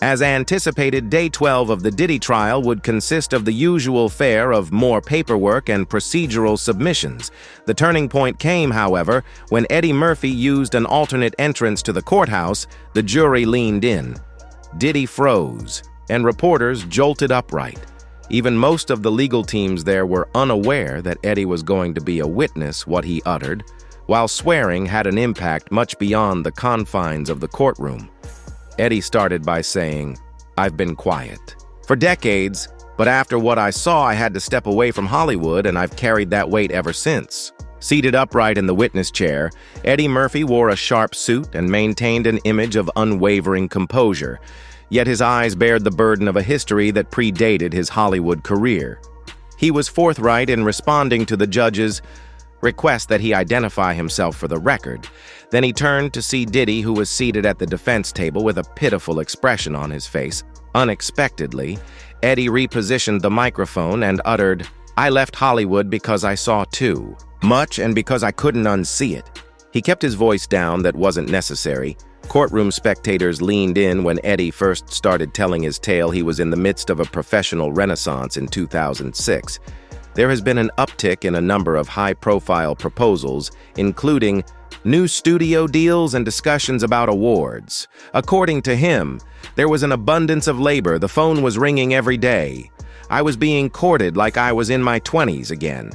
As anticipated, Day 12 of the Diddy trial would consist of the usual fare of more paperwork and procedural submissions. The turning point came, however, when Eddie Murphy used an alternate entrance to the courthouse. The jury leaned in. Diddy froze, and reporters jolted upright. Even most of the legal teams there were unaware that Eddie was going to be a witness. What he uttered, while swearing, had an impact much beyond the confines of the courtroom. Eddie started by saying, "I've been quiet for decades, but after what I saw, I had to step away from Hollywood, and I've carried that weight ever since." Seated upright in the witness chair, Eddie Murphy wore a sharp suit and maintained an image of unwavering composure, yet his eyes bared the burden of a history that predated his Hollywood career. He was forthright in responding to the judge's request that he identify himself for the record. Then he turned to see Diddy, who was seated at the defense table with a pitiful expression on his face. Unexpectedly, Eddie repositioned the microphone and uttered, "I left Hollywood because I saw too much and because I couldn't unsee it." He kept his voice down. That wasn't necessary. Courtroom spectators leaned in when Eddie first started telling his tale. He was in the midst of a professional renaissance in 2006. There has been an uptick in a number of high-profile proposals, including new studio deals and discussions about awards. According to him, there was an abundance of labor. The phone was ringing every day. I was being courted like I was in my 20s again.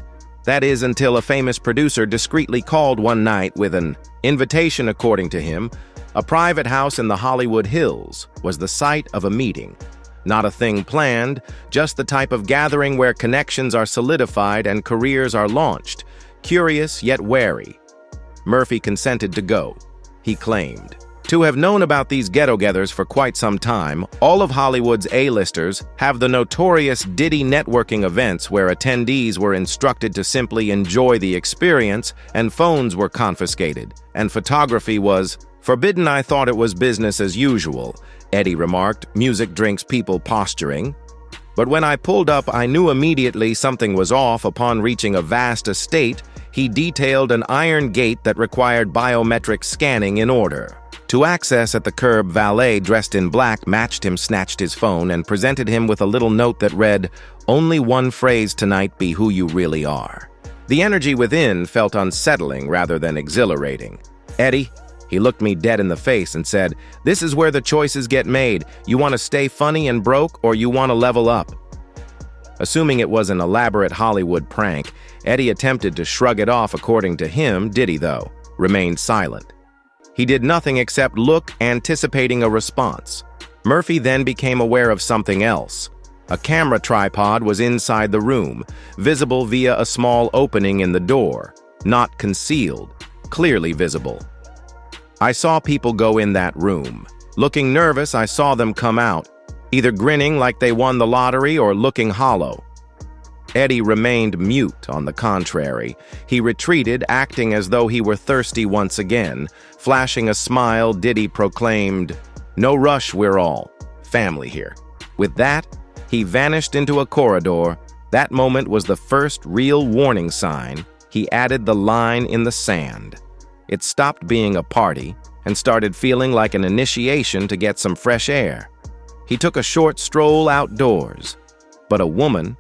That is, until a famous producer discreetly called one night with an invitation. According to him, a private house in the Hollywood Hills was the site of a meeting. Not a thing planned, just the type of gathering where connections are solidified and careers are launched. Curious yet wary, Murphy consented to go. He claimed to have known about these get-togethers for quite some time. All of Hollywood's A-listers have the notorious Diddy networking events where attendees were instructed to simply enjoy the experience, and phones were confiscated, and photography was forbidden. I thought it was business as usual, Eddie remarked. Music, drinks, people posturing. But when I pulled up, I knew immediately something was off. Upon reaching a vast estate, he detailed an iron gate that required biometric scanning in order to access. At the curb, valet dressed in black matched him, snatched his phone, and presented him with a little note that read, "Only one phrase tonight, be who you really are." The energy within felt unsettling rather than exhilarating. "Eddie," he looked me dead in the face and said, "this is where the choices get made. You want to stay funny and broke, or you want to level up?" Assuming it was an elaborate Hollywood prank, Eddie attempted to shrug it off. According to him, Diddy, though, remained silent. He did nothing except look, anticipating a response. Murphy then became aware of something else. A camera tripod was inside the room, visible via a small opening in the door. Not concealed, clearly visible. I saw people go in that room. Looking nervous, I saw them come out, either grinning like they won the lottery or looking hollow. Eddie remained mute. On the contrary, he retreated, acting as though he were thirsty once again. Flashing a smile, Diddy proclaimed, "No rush, we're all family here." With that, he vanished into a corridor. That moment was the first real warning sign. He added the line in the sand. It stopped being a party and started feeling like an initiation to get some fresh air. He took a short stroll outdoors, but a woman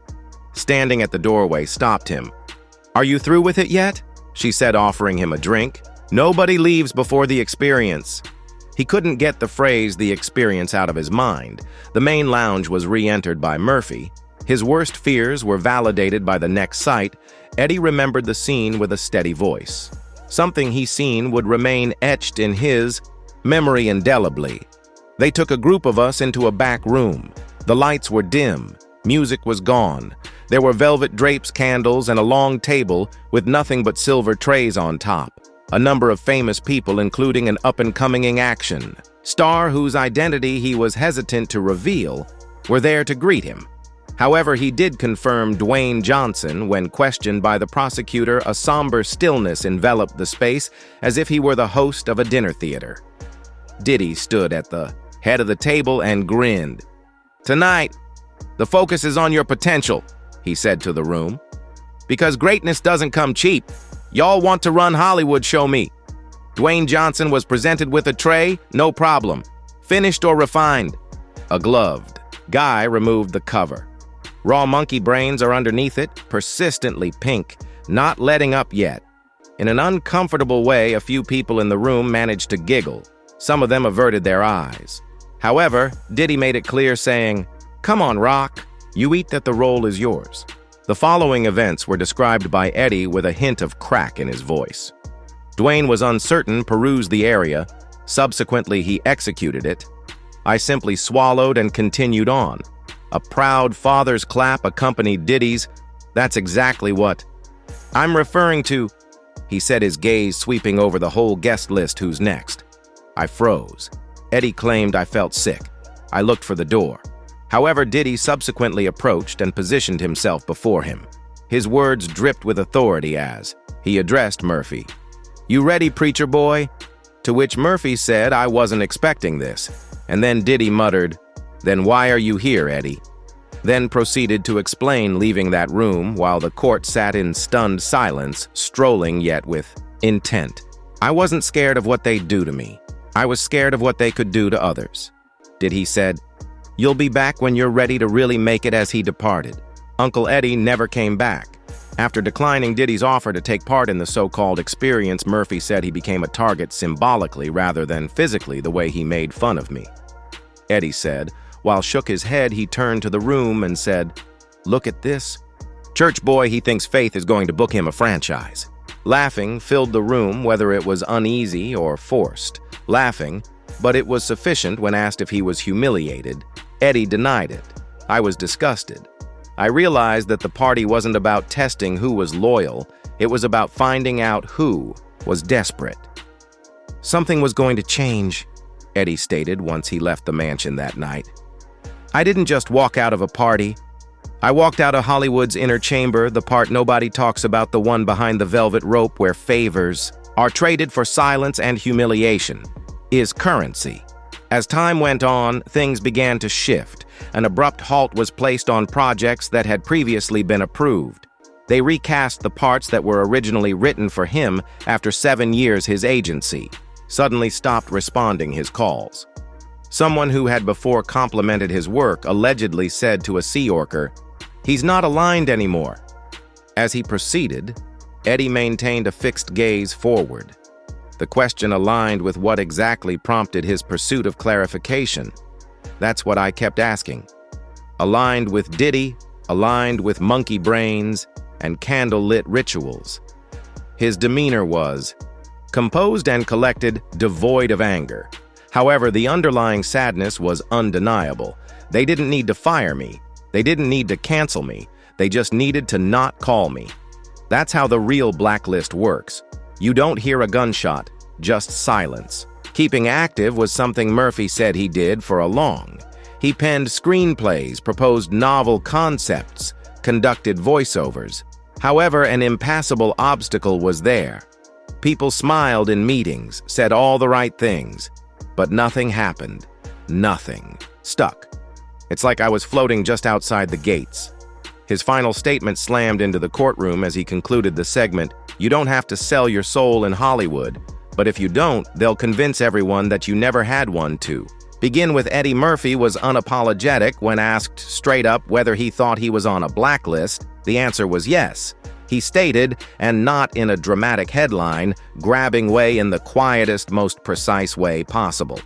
standing at the doorway stopped him. "Are you through with it yet?" she said, offering him a drink. "Nobody leaves before the experience." He couldn't get the phrase "the experience" out of his mind. The main lounge was re-entered by Murphy. His worst fears were validated by the next sight. Eddie remembered the scene with a steady voice. Something he seen would remain etched in his memory indelibly. They took a group of us into a back room. The lights were dim. Music was gone. There were velvet drapes, candles, and a long table with nothing but silver trays on top. A number of famous people, including an up-and-coming action star whose identity he was hesitant to reveal, were there to greet him. However, he did confirm Dwayne Johnson when questioned by the prosecutor. A somber stillness enveloped the space, as if he were the host of a dinner theater. Diddy stood at the head of the table and grinned. "Tonight, the focus is on your potential," he said to the room. "Because greatness doesn't come cheap. Y'all want to run Hollywood, show me." Dwayne Johnson was presented with a tray, no problem. "Finished or refined?" A gloved guy removed the cover. Raw monkey brains are underneath it, persistently pink, not letting up yet. In an uncomfortable way, a few people in the room managed to giggle. Some of them averted their eyes. However, Diddy made it clear, saying, "Come on, Rock, you eat that the role is yours." The following events were described by Eddie with a hint of crack in his voice. Dwayne was uncertain, perused the area. Subsequently, he executed it. I simply swallowed and continued on. A proud father's clap accompanied Diddy's. That's exactly what I'm referring to, he said, his gaze sweeping over the whole guest list. Who's next? I froze. Eddie claimed I felt sick. I looked for the door. However, Diddy subsequently approached and positioned himself before him. His words dripped with authority as he addressed Murphy. "You ready, preacher boy?" To which Murphy said, "I wasn't expecting this." And then Diddy muttered, "Then why are you here, Eddie?" Then proceeded to explain, leaving that room while the court sat in stunned silence, strolling yet with intent. "I wasn't scared of what they'd do to me. I was scared of what they could do to others." Diddy said, "You'll be back when you're ready to really make it," as he departed. Uncle Eddie never came back. After declining Diddy's offer to take part in the so-called experience, Murphy said he became a target symbolically rather than physically the way he made fun of me. Eddie said, while shook his head, he turned to the room and said, "Look at this. Church boy, he thinks Faith is going to book him a franchise." Laughing filled the room, whether it was uneasy or forced. Laughing, but it was sufficient when asked if he was humiliated. Eddie denied it. I was disgusted. I realized that the party wasn't about testing who was loyal. It was about finding out who was desperate. "Something was going to change," Eddie stated once he left the mansion that night. "I didn't just walk out of a party. I walked out of Hollywood's inner chamber, the part nobody talks about, the one behind the velvet rope where favors are traded for silence and humiliation is currency." As time went on, things began to shift. An abrupt halt was placed on projects that had previously been approved. They recast the parts that were originally written for him after 7 years. His agency suddenly stopped responding his calls. Someone who had before complimented his work allegedly said to a Sea Orker, "He's not aligned anymore." As he proceeded, Eddie maintained a fixed gaze forward. The question aligned with what exactly prompted his pursuit of clarification. That's what I kept asking. Aligned with Diddy, aligned with monkey brains and candle-lit rituals. His demeanor was composed and collected, devoid of anger. However, the underlying sadness was undeniable. They didn't need to fire me. They didn't need to cancel me. They just needed to not call me. That's how the real blacklist works. You don't hear a gunshot, just silence. Keeping active was something Murphy said he did for a long. He penned screenplays, proposed novel concepts, conducted voiceovers. However, an impassable obstacle was there. People smiled in meetings, said all the right things, but nothing happened. Nothing. Stuck. It's like I was floating just outside the gates. His final statement slammed into the courtroom as he concluded the segment. "You don't have to sell your soul in Hollywood, but if you don't, they'll convince everyone that you never had one to." Begin with Eddie Murphy was unapologetic when asked straight up whether he thought he was on a blacklist. The answer was yes. He stated, and not in a dramatic headline, grabbing way in the quietest, most precise way possible.